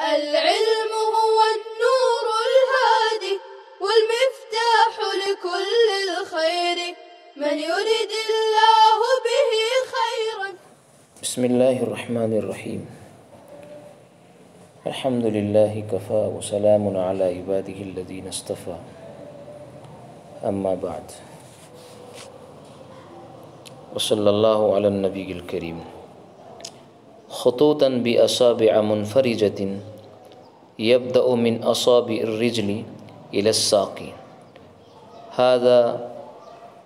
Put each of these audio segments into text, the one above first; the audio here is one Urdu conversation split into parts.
العلم هو النور الهادي والمفتاح لكل الخير من يرد الله به خيرا. بسم اللہ الرحمن الرحیم. الحمد للہ کفا وسلام علی عبادہ الذین اصطفیٰ. اما بعد، وصلی اللہ علی النبی الکریم. خطوطا باصابع منفرجۃ یبدأ من اصابع الرجل الى الساق. هذا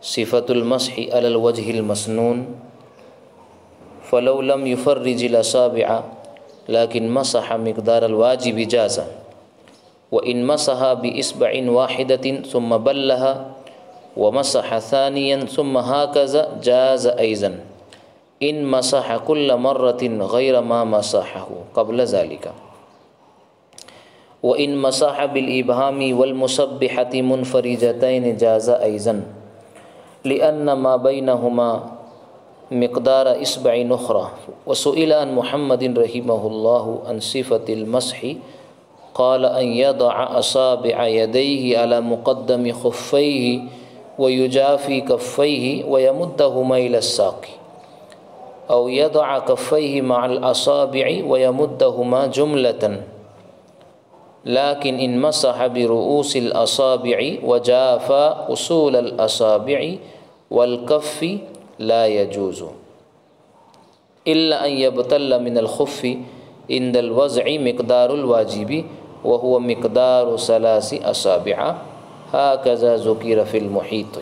صفة المسح على الوجه المسنون، فلو لم يفرج الأصابع لكن مسح مقدار الواجب جاز، وإن مسح بإصبع واحدة ثم بلها ومسح ثانيا ثم هكذا جاز أيضا، إن مسح كل مرة غير ما مسحه قبل ذلك، وإن مسح بالإبهام والمسبحة منفرجتين جاز أيضا، لأن ما بينهما مقدار اصبع اخرى. وسئل عن محمد رحمه الله عن صفة المسح قال ان يضع اصابع يديه على مقدم خفيه ويجافي كفيه ويمدهما الى الساق، او يضع كفيه مع الاصابع ويمدهما جملة، لكن ان مسح برؤوس الاصابع وجافى اصول الاصابع والكف لا يجوز إلا أن يبتل من الخف عند الوضع مقدار الواجب وهو مقدار 3 أصابع، هكذا ذكر في المحيط.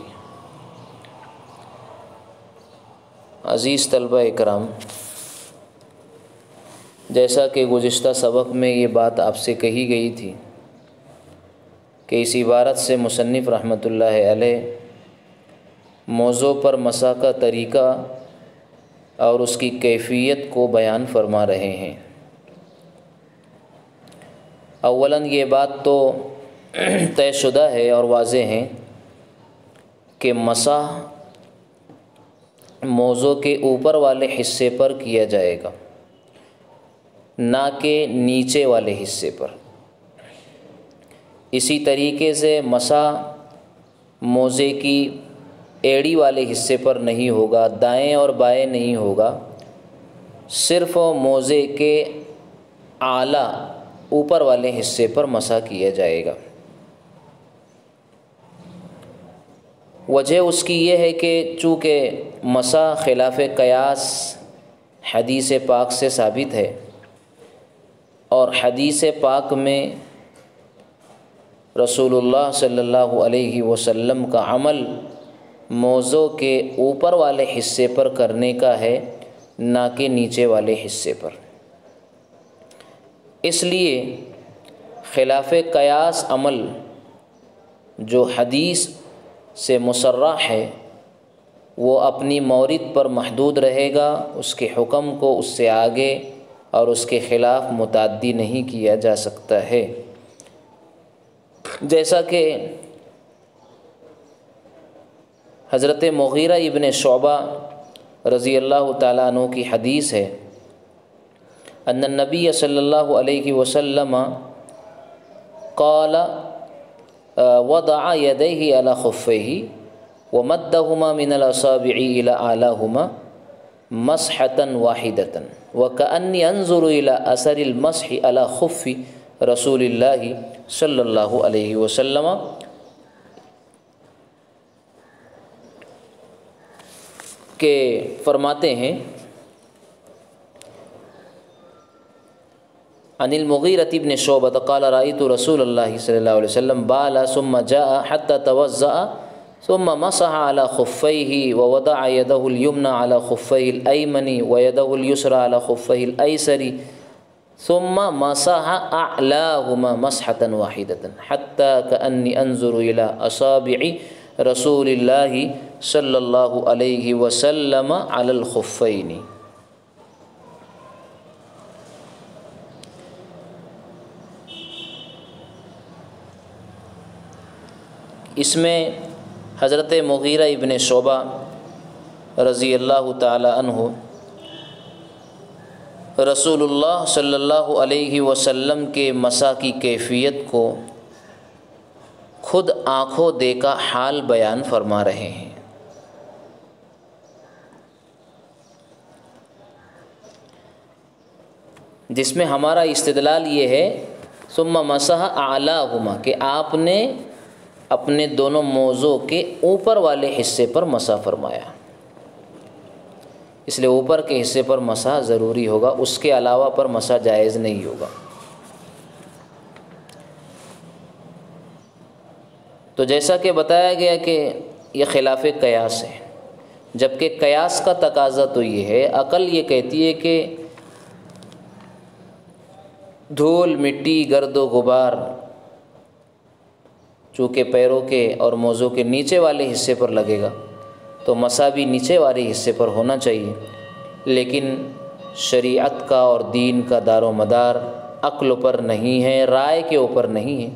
عزیز طلبہ اکرام، جیسا کہ گزشتہ سبق میں یہ بات آپ سے کہی گئی تھی کہ اس عبارت سے مصنف رحمۃ اللہ علیہ موضوع پر مسح کا طریقہ اور اس کی کیفیت کو بیان فرما رہے ہیں. اولاً یہ بات تو طے شدہ ہے اور واضح ہے کہ مسح موضوع کے اوپر والے حصے پر کیا جائے گا، نہ کہ نیچے والے حصے پر. اسی طریقے سے مسح موزے کی ایڑی والے حصے پر نہیں ہوگا، دائیں اور بائیں نہیں ہوگا، صرف موزے کے اعلیٰ اوپر والے حصے پر مسح کیا جائے گا. وجہ اس کی یہ ہے کہ چونکہ مسح خلاف قیاس حدیث پاک سے ثابت ہے، اور حدیث پاک میں رسول اللہ صلی اللہ علیہ وسلم کا عمل موضوع کے اوپر والے حصے پر کرنے کا ہے، نہ کہ نیچے والے حصے پر. اس لیے خلاف قیاس عمل جو حدیث سے مصرح ہے وہ اپنی مورد پر محدود رہے گا، اس کے حکم کو اس سے آگے اور اس کے خلاف متعدی نہیں کیا جا سکتا ہے. جیسا کہ حضرت مغیرہ ابن شعبہ رضی اللہ تعالیٰ عنہ کی حدیث ہے، ان النبی صلی اللہ علیہ وسلم قال وضع يديه على خفيه ومدهما من الأصابع إلى أعلاهما مسحة واحدة وكأني أنظر إلى أثر المسح على خف رسول الله صلی اللہ علیہ وسلم. کہ فرماتے ہیں عن المغیرۃ بن شعبۃ قال رأیت رسول اللہ صلی اللہ علیہ وسلم بال ثم جاء حتى توضأ ثم مسح على خفيه ووضع يده اليمنى على خفيه الأيمن ويده اليسرى على خفيه الأيسر ثم مسح أعلاهما مسحة واحدة حتى كأني أنظر إلى أصابع رسول اللہ صلی اللہ علیہ وسلم علی الخفین. اس میں حضرت مغیرہ ابن شعبہ رضی اللہ تعالی عنہ رسول اللہ صلی اللہ علیہ وسلم کے مسح کی کیفیت کو خود آنکھوں دیکھا حال بیان فرما رہے ہیں۔ جس میں ہمارا استدلال یہ ہے ثم مسح اعلیہما کہ آپ نے اپنے دونوں موزوں کے اوپر والے حصے پر مسح فرمایا، اس لیے اوپر کے حصے پر مسح ضروری ہوگا، اس کے علاوہ پر مسح جائز نہیں ہوگا۔ تو جیسا کہ بتایا گیا کہ یہ خلاف قیاس ہے، جبکہ قیاس کا تقاضا تو یہ ہے، عقل یہ کہتی ہے کہ دھول مٹی گرد و غبار چونکہ پیروں کے اور موزوں کے نیچے والے حصے پر لگے گا تو مسح بھی نیچے والے حصے پر ہونا چاہیے، لیکن شریعت کا اور دین کا دار و مدار عقل پر نہیں ہے، رائے کے اوپر نہیں ہے۔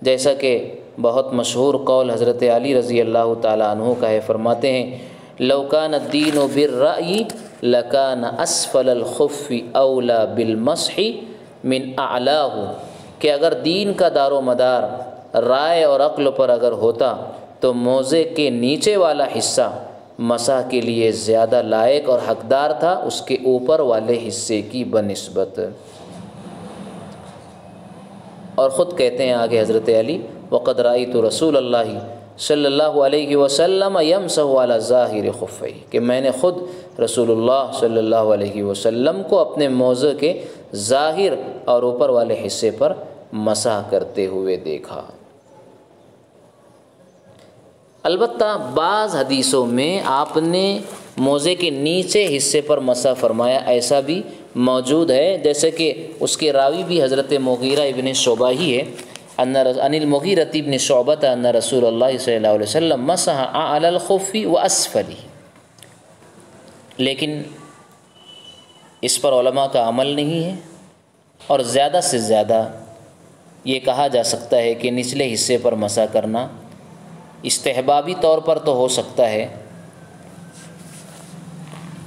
جیسا کہ بہت مشہور قول حضرت علی رضی اللہ تعالیٰ عنہ کا ہے، فرماتے ہیں لو کان الدین بالرأی لکان اسفل الخف اولا بالمسح من اعلاہ، کہ اگر دین کا دار و مدار رائے اور عقل پر اگر ہوتا تو موزے کے نیچے والا حصہ مسح کے لیے زیادہ لائق اور حقدار تھا اس کے اوپر والے حصے کی بنسبت۔ اور خود کہتے ہیں آگے حضرت علی وقد رأیت رسول اللہ صلی اللہ علیہ وسلم یمسح علی ظاہر خفیہ، کہ میں نے خود رسول اللہ صلی اللہ علیہ وسلم کو اپنے موزے کے ظاہر اور اوپر والے حصے پر مسح کرتے ہوئے دیکھا۔ البتہ بعض حدیثوں میں آپ نے موزے کے نیچے حصے پر مسح فرمایا، ایسا بھی موجود ہے، جیسے کہ اس کے راوی بھی حضرت مغیرہ ابن شعبہ ہی ہے، عن المغیرہ ابن شعبہ ان رسول اللہ صلی اللہ علیہ وسلم مسح اعلی الخف واسفلہ، لیکن اس پر علماء کا عمل نہیں ہے، اور زیادہ سے زیادہ یہ کہا جا سکتا ہے کہ نچلے حصے پر مسح کرنا استحبابی طور پر تو ہو سکتا ہے،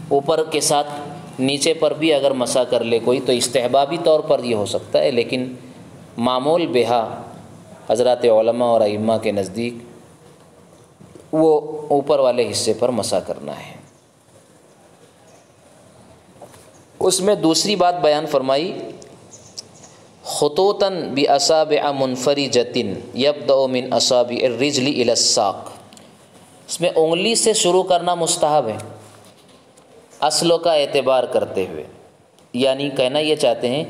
اوپر کے ساتھ نیچے پر بھی اگر مسح کر لے کوئی تو استحبابی طور پر یہ ہو سکتا ہے، لیکن معمول بہا حضرات علماء اور ائمہ کے نزدیک وہ اوپر والے حصے پر مسح کرنا ہے۔ اس میں دوسری بات بیان فرمائی خطوطاً باصابع منفرجۃ یبدأ من اصابع الرجل الی الساق، اس میں انگلی سے شروع کرنا مستحب ہے اصلوں کا اعتبار کرتے ہوئے، یعنی کہنا یہ چاہتے ہیں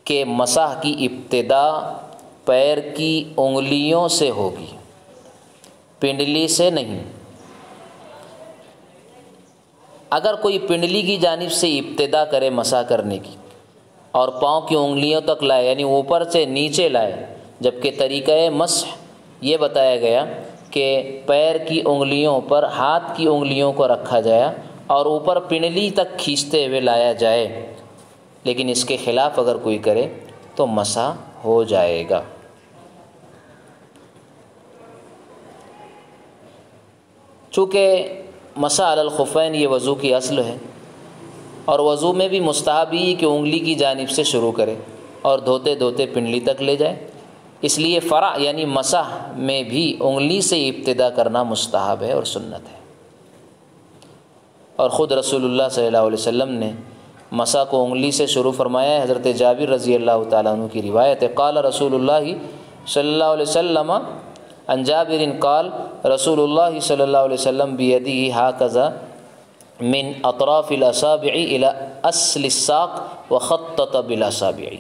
کہ مسح کی ابتدا پیر کی انگلیوں سے ہوگی، پنڈلی سے نہیں۔ اگر کوئی پنڈلی کی جانب سے ابتدا کرے مسح کرنے کی اور پاؤں کی انگلیوں تک لائے، یعنی اوپر سے نیچے لائے، جبکہ طریقہ مسح یہ بتایا گیا کہ پیر کی انگلیوں پر ہاتھ کی انگلیوں کو رکھا جائے اور اوپر پنڈلی تک کھینچتے ہوئے لایا جائے، لیکن اس کے خلاف اگر کوئی کرے تو مسح ہو جائے گا۔ چونکہ مسح علی الخفین یہ وضو کی اصل ہے، اور وضو میں بھی مستحب ہی کہ انگلی کی جانب سے شروع کرے اور دھوتے دھوتے پنڈلی تک لے جائے، اس لیے فرع یعنی مسح میں بھی انگلی سے ابتدا کرنا مستحب ہے اور سنت ہے۔ اور خود رسول اللہ صلی اللہ علیہ وسلم نے مسح کو انگلی سے شروع فرمایا ہے، حضرت جابر رضی اللہ تعالیٰ عنہ کی روایت ہے قال رسول اللہ صلی اللہ علیہ وسلم عن جابر قال رسول اللہ صلی اللہ علیہ وسلم بیدہ ہاکذا من اطراف الاصابع الى اصل الساق وخطط بالاصابع،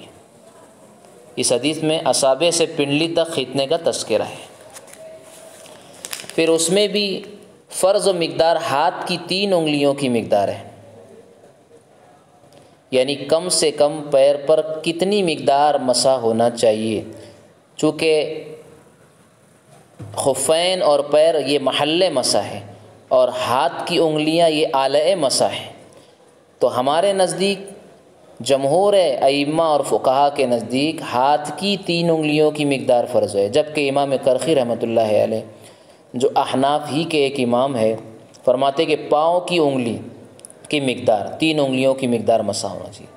اس حدیث میں اصابع سے پنڈلی تک کھینچنے کا تذکرہ ہے۔ پھر اس میں بھی فرض و مقدار ہاتھ کی 3 انگلیوں کی مقدار ہے، یعنی کم سے کم پیر پر کتنی مقدار مسح ہونا چاہیے، چونکہ خفین اور پیر یہ محل مسح ہے اور ہاتھ کی انگلیاں یہ آلۂ مسح ہے، تو ہمارے نزدیک جمہور ائمہ اور فقہا کے نزدیک ہاتھ کی 3 انگلیوں کی مقدار فرض ہے، جبکہ امام کرخی رحمۃ اللہ علیہ جو احناف ہی کے ایک امام ہے فرماتے کہ پاؤں کی انگلی کی مقدار، 3 انگلیوں کی مقدار مسح ہونا چاہیے۔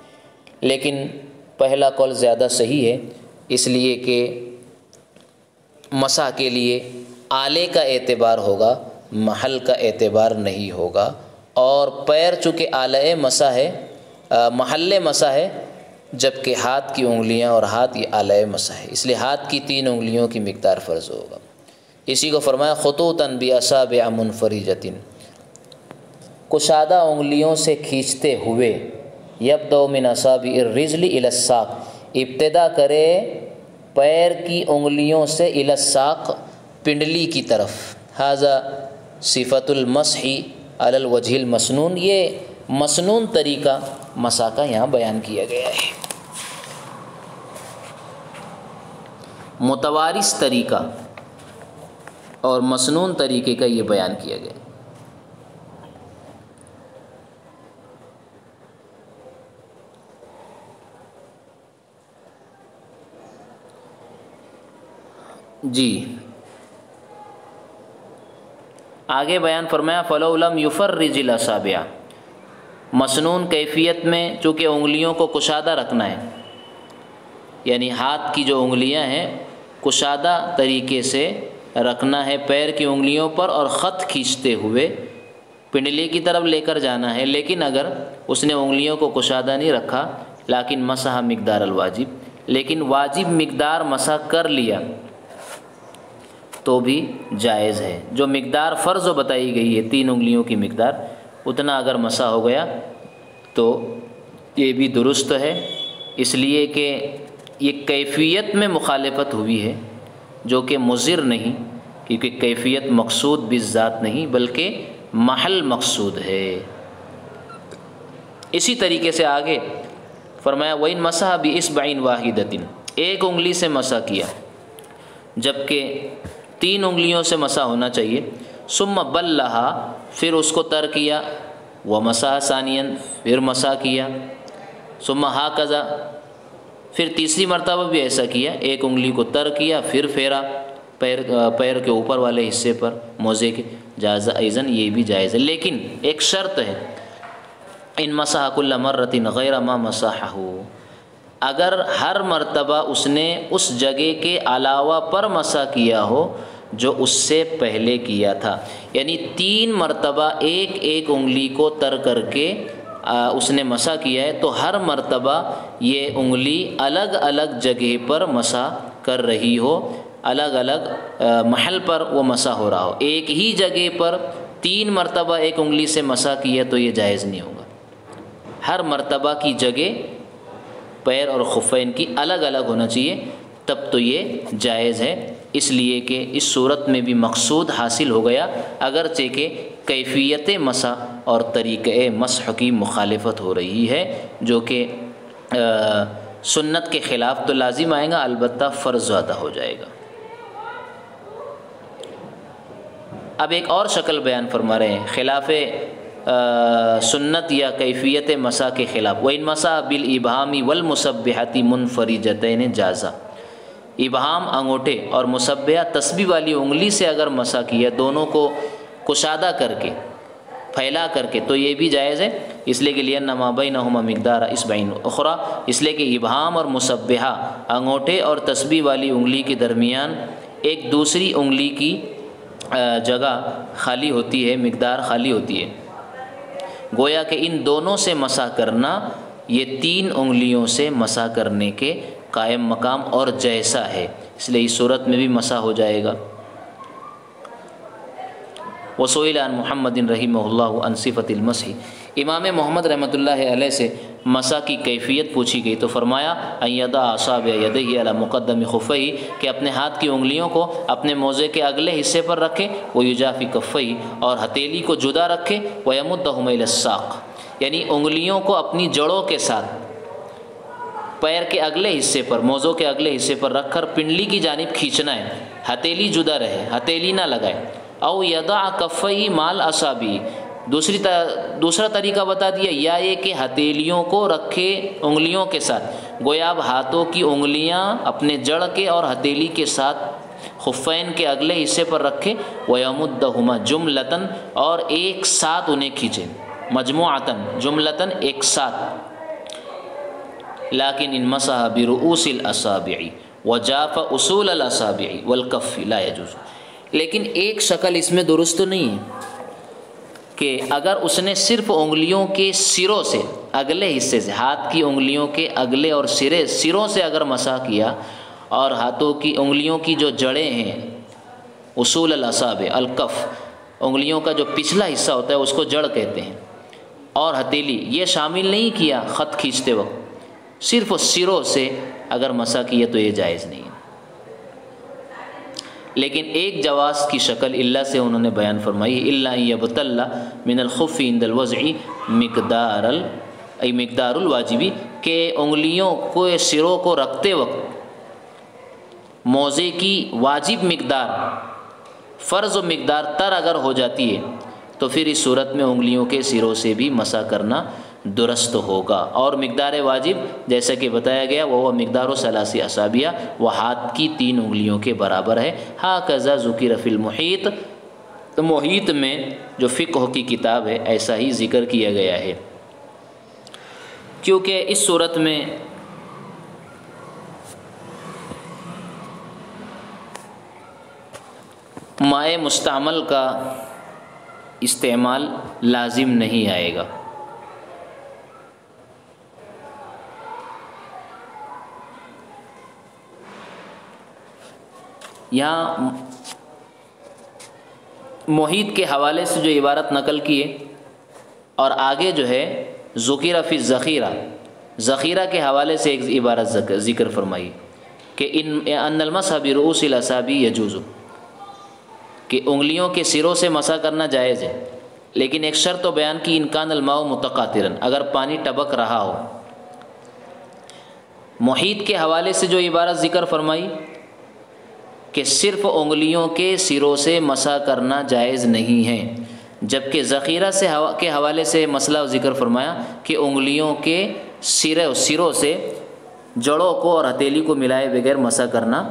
لیکن پہلا قول زیادہ صحیح ہے، اس لیے کہ مسح کے لیے آلے کا اعتبار ہوگا، محل کا اعتبار نہیں ہوگا، اور پیر چونکہ آلہ مسح ہے، محل مسح ہے، جبکہ ہاتھ کی انگلیاں اور ہاتھ یہ آلہ مسح ہے، اس لیے ہاتھ کی 3 انگلیوں کی مقدار فرض ہوگا۔ اسی کو فرمایا خطوطاً باصابع منفرجۃ، کشادہ انگلیوں سے کھینچتے ہوئے، یبدأ من اصابع الرجل الی الساق، ابتدا کرے پیر کی انگلیوں سے الی الساق، پنڈلی کی طرف۔ ھذا صفۃ المسح علی الوجہ المسنون، یہ مسنون طریقہ مسح کا یہاں بیان کیا گیا ہے، متوارث طریقہ اور مسنون طریقے کا یہ بیان کیا گیا۔ جی آگے بیان فرمایا فلو لم یفرج الاصابع، مسنون کیفیت میں چونکہ انگلیوں کو کشادہ رکھنا ہے، یعنی ہاتھ کی جو انگلیاں ہیں کشادہ طریقے سے رکھنا ہے پیر کی انگلیوں پر، اور خط کھینچتے ہوئے پنڈلی کی طرف لے کر جانا ہے، لیکن اگر اس نے انگلیوں کو کشادہ نہیں رکھا لیکن مسح مقدار الواجب، لیکن واجب مقدار مسح کر لیا تو بھی جائز ہے۔ جو مقدار فرض بتائی گئی ہے 3 انگلیوں کی مقدار، اتنا اگر مسح ہو گیا تو یہ بھی درست ہے، اس لیے کہ یہ کیفیت میں مخالفت ہوئی ہے جو کہ مضر نہیں، کیونکہ کیفیت مقصود بالذات نہیں بلکہ محل مقصود ہے۔ اسی طریقے سے آگے فرمایا وَإِن مَسَحَ بِإِصْبَعٍ وَاحِدَةٍ، ایک انگلی سے مسح کیا جبکہ 3 انگلیوں سے مسح ہونا چاہیے، ثم بلّھا، پھر اس کو تر کیا، ومسح ثانیاً، پھر مسح کیا، ثم ہاکذا، پھر تیسری مرتبہ بھی ایسا کیا، ایک انگلی کو تر کیا پھر پھیرا پیر کے اوپر والے حصے پر موزے کے، جائز ایزن، یہ بھی جائز ہے، لیکن ایک شرط ہے، ان مسح کل مرۃ غیر ما مسحہ، اگر ہر مرتبہ اس نے اس جگہ کے علاوہ پر مسح کیا ہو جو اس سے پہلے کیا تھا، یعنی 3 مرتبہ ایک انگلی کو تر کر کے اس نے مسح کیا ہے تو ہر مرتبہ یہ انگلی الگ الگ جگہ پر مسح کر رہی ہو، الگ الگ محل پر وہ مسح ہو رہا ہو، ایک ہی جگہ پر 3 مرتبہ ایک انگلی سے مسح کیا تو یہ جائز نہیں ہوگا، ہر مرتبہ کی جگہ پیر اور خفین کی الگ الگ ہونا چاہیے، تب تو یہ جائز ہے، اس لیے کہ اس صورت میں بھی مقصود حاصل ہو گیا، اگرچہ کہ کیفیت مسح اور طریقہ مسح کی مخالفت ہو رہی ہے، جو کہ سنت کے خلاف تو لازم آئے گا، البتہ فرض ادا ہو جائے گا۔ اب ایک اور شکل بیان فرما رہے ہیں خلاف سنت یا کیفیت مسح کے خلاف، وَإِن مَسَحَ بِالْإِبْهَامِ وَالْمُسَبِّحَةِ مُنْفَرِجَتَيْنِ جَازَ، ابہام انگوٹھے اور مسبحہ تسبیح والی انگلی سے اگر مسح کیا، دونوں کو کشادہ کر کے پھیلا کر کے، تو یہ بھی جائز ہے، اس لیے کہ لِأَنَّ مَا بَيْنَهُمَا مِقْدَارَ إِصْبَعٍ أُخْرَى، اس لیے کہ ابہام اور مسبحہ انگوٹھے اور تسبیح والی انگلی کے درمیان ایک دوسری انگلی کی جگہ خالی ہوتی ہے، مقدار خالی ہوتی ہے، گویا کہ ان دونوں سے مسح کرنا یہ 3 انگلیوں سے مسح کرنے کے قائم مقام اور جیسا ہے، اس لیے اس صورت میں بھی مسح ہو جائے گا۔ وسئل عن محمد رحمہ اللہ عن صفۃ المسح، امام محمد رحمۃ اللہ علیہ سے مسح کی کیفیت پوچھی گئی تو فرمایا ان یضع اصابع یدیہ علی مقدم خفیہ، کہ اپنے ہاتھ کی انگلیوں کو اپنے موزے کے اگلے حصے پر رکھے، ویجافی کفیہ، اور ہتھیلی کو جدا رکھے، ویمدہما الی الساق، یعنی انگلیوں کو اپنی جڑوں کے ساتھ پیر کے اگلے حصے پر، موزوں کے اگلے حصے پر رکھ کر پنڈلی کی جانب کھینچنا ہے، ہتھیلی جدا رہے، ہتھیلی نہ لگائے، او یضع کفیہ مال اصابع، دوسرا طریقہ بتا دیا، یا یہ کہ ہتھیلیوں کو رکھے انگلیوں کے ساتھ، گویا اب ہاتھوں کی انگلیاں اپنے جڑ کے اور ہتھیلی کے ساتھ خفین کے اگلے حصے پر رکھے، وَيَمُدَّهُمَا جُمْلَةً، اور ایک ساتھ انہیں کھینچے، مجموعتاً جملتاً ایک ساتھ، لیکن ان مسح برؤوس الاصابع وجاف اصول الاصابع والکف لا يجوز، لیکن ایک شکل اس میں درست نہیں ہے کہ اگر اس نے صرف انگلیوں کے سروں سے، اگلے حصے سے، ہاتھ کی انگلیوں کے اگلے اور سروں سے اگر مسح کیا، اور ہاتھوں کی انگلیوں کی جو جڑیں ہیں اصول الاصابع، الکف انگلیوں کا جو پچھلا حصہ ہوتا ہے اس کو جڑ کہتے ہیں، اور ہتھیلی، یہ شامل نہیں کیا خط کھینچتے وقت، صرف سروں سے اگر مسح کیے تو یہ جائز نہیں ہے۔ لیکن ایک جواز کی شکل اللہ سے انہوں نے بیان فرمائی، الا ان یبتل من الخف عند الوضع مقدار الواجبی، کہ انگلیوں کو سروں کو رکھتے وقت موزے کی واجب مقدار، فرض و مقدار تر اگر ہو جاتی ہے تو پھر اس صورت میں انگلیوں کے سروں سے بھی مسح کرنا درست ہوگا، اور مقدار واجب جیسا کہ بتایا گیا وہ مقدار و ثلاثی اصابع، وہ ہاتھ کی 3 انگلیوں کے برابر ہے۔ ہاکذا ذکر فی المحیط، تو محیط میں جو فقہ کی کتاب ہے ایسا ہی ذکر کیا گیا ہے، کیونکہ اس صورت میں مائع مستعمل کا استعمال لازم نہیں آئے گا۔ یہاں محیط کے حوالے سے جو عبارت نقل کی ہے، اور آگے جو ہے ذکر فی الذخیرہ، ذخیرہ کے حوالے سے ایک عبارت ذکر فرمائی کہ ان المسح برؤوس الاصابع یجوز، کہ انگلیوں کے سروں سے مسح کرنا جائز ہے، لیکن ایک شرط و بیان کی، ان کان الماء متقاطرا، اگر پانی ٹپک رہا ہو۔ محیط کے حوالے سے جو عبارت ذکر فرمائی کہ صرف انگلیوں کے سروں سے مسح کرنا جائز نہیں ہے، جبکہ ذخیرہ کے حوالے سے مسئلہ ذکر فرمایا کہ انگلیوں کے سروں سے جڑوں کو اور ہتھیلی کو ملائے بغیر مسح کرنا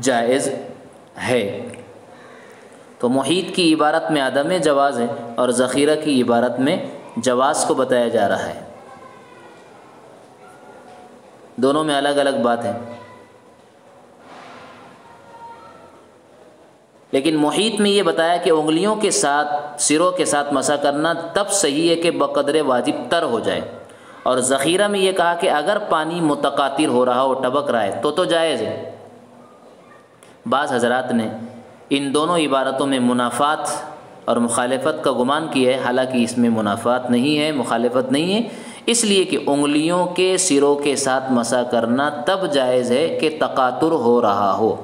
جائز ہے۔ تو محیط کی عبارت میں عدم جواز ہے، اور ذخیرہ کی عبارت میں جواز کو بتایا جا رہا ہے، دونوں میں الگ الگ بات ہے۔ لیکن محیط میں یہ بتایا کہ انگلیوں کے ساتھ، سروں کے ساتھ مسح کرنا تب صحیح ہے کہ بقدر واجب تر ہو جائے، اور ذخیرہ میں یہ کہا کہ اگر پانی متقاطر ہو رہا ہو، ٹپک رہا ہے تو جائز ہے۔ بعض حضرات نے ان دونوں عبارتوں میں منافات اور مخالفت کا گمان کیا ہے، حالانکہ اس میں منافات نہیں ہے، مخالفت نہیں ہے، اس لیے کہ انگلیوں کے سروں کے ساتھ مسح کرنا تب جائز ہے کہ تقاطر ہو رہا ہو،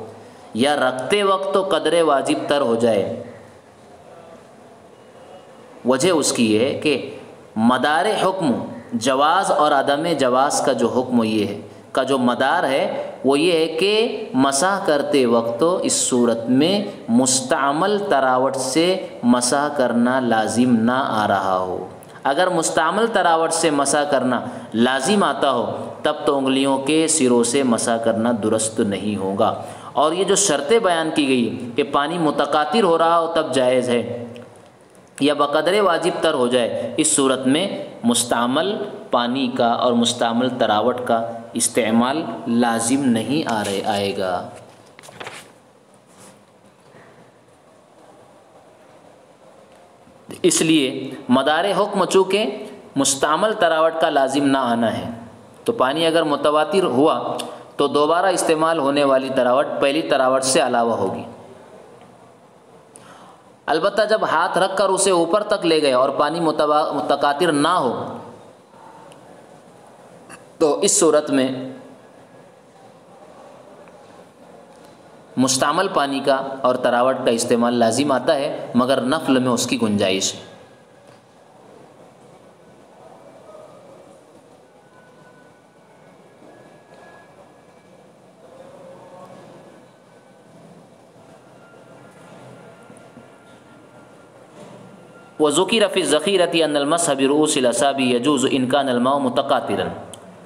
یا رکھتے وقت تو قدر واجب تر ہو جائے۔ وجہ اس کی یہ ہے کہ مدار حکم جواز اور عدم جواز کا جو حکم یہ ہے، کا جو مدار ہے وہ یہ ہے کہ مسح کرتے وقت تو اس صورت میں مستعمل تراوٹ سے مسح کرنا لازم نہ آ رہا ہو۔ اگر مستعمل تراوٹ سے مسح کرنا لازم آتا ہو تب تو انگلیوں کے سروں سے مسح کرنا درست نہیں ہوگا، اور یہ جو شرطیں بیان کی گئی کہ پانی متقاطر ہو رہا ہو تب جائز ہے، یا بقدر واجب تر ہو جائے، اس صورت میں مستعمل پانی کا اور مستعمل تراوٹ کا استعمال لازم نہیں آئے گا۔ اس لیے مدار حکم چونکہ مستعمل تراوٹ کا لازم نہ آنا ہے، تو پانی اگر متواتر ہوا تو دوبارہ استعمال ہونے والی تراوٹ پہلی تراوٹ سے علاوہ ہوگی۔ البتہ جب ہاتھ رکھ کر اسے اوپر تک لے گئے اور پانی متقاطر نہ ہو تو اس صورت میں مستعمل پانی کا اور تراوٹ کا استعمال لازم آتا ہے، مگر نفل میں اس کی گنجائش ہے۔ وذکر فی الذخیرۃ ان المسح برؤوس الاصابع یجوز ان کان الماء متقاطرا،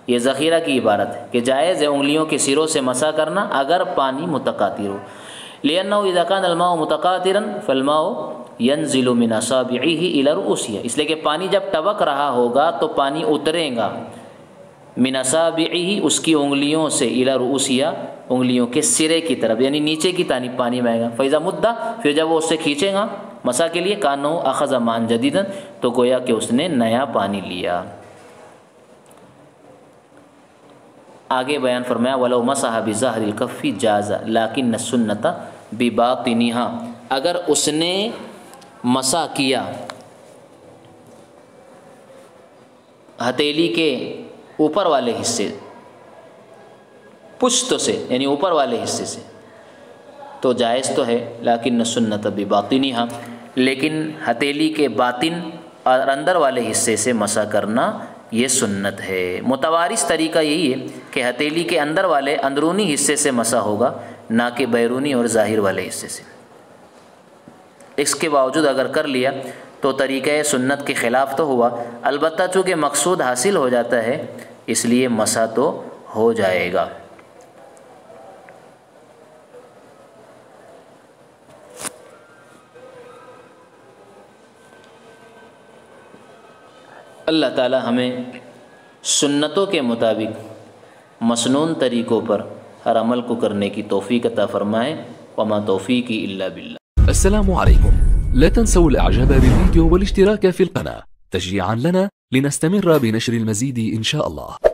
یہ ذخیرہ کی عبارت ہے کہ جائز ہے انگلیوں کے سروں سے مسح کرنا اگر پانی متقاطر ہو، لأنه اذا كان الماء متقاطرا فالماء ينزل من اصابعه الى رؤوسها، اس لیے کہ پانی جب ٹبک رہا ہوگا تو پانی اترے گا من اصابعه اس کی انگلیوں سے الى رؤوسها انگلیوں کے سرے کی طرف، یعنی نیچے کی طرف پانی بہے گا. فاذا مد پھر جب وہ اس سے کھینچے گا مسح کے لیے کانو اخذ ماء جدیدا تو گویا کہ اس نے نیا پانی لیا. آگے بیان فرمایا ولو مسح بظاہر الکف جاز لیکن السنۃ بباطنها، اگر اس نے مسح کیا ہتھیلی کے اوپر والے حصے پشت سے یعنی اوپر والے حصے سے تو جائز تو ہے، لیکن السنۃ بباطنها لیکن ہتھیلی کے باطن اور اندر والے حصے سے مسح کرنا یہ سنت ہے. متوارث طریقہ یہی ہے کہ ہتھیلی کے اندر والے اندرونی حصے سے مسح ہوگا نہ کہ بیرونی اور ظاہر والے حصے سے. اس کے باوجود اگر کر لیا تو طریقہ سنت کے خلاف تو ہوا، البتہ چونکہ مقصود حاصل ہو جاتا ہے اس لیے مسح تو ہو جائے گا. اللہ تعالی ہمیں سنتوں کے مطابق مسنون طریقوں پر ہر عمل کو کرنے کی توفیق عطا فرمائے. وما توفیقی الا باللہ. السلام عليكم، لا تنسوا الاعجاب بالفيديو والاشتراك في القناة تشجيعا لنا لنستمر بنشر المزيد ان شاء الله.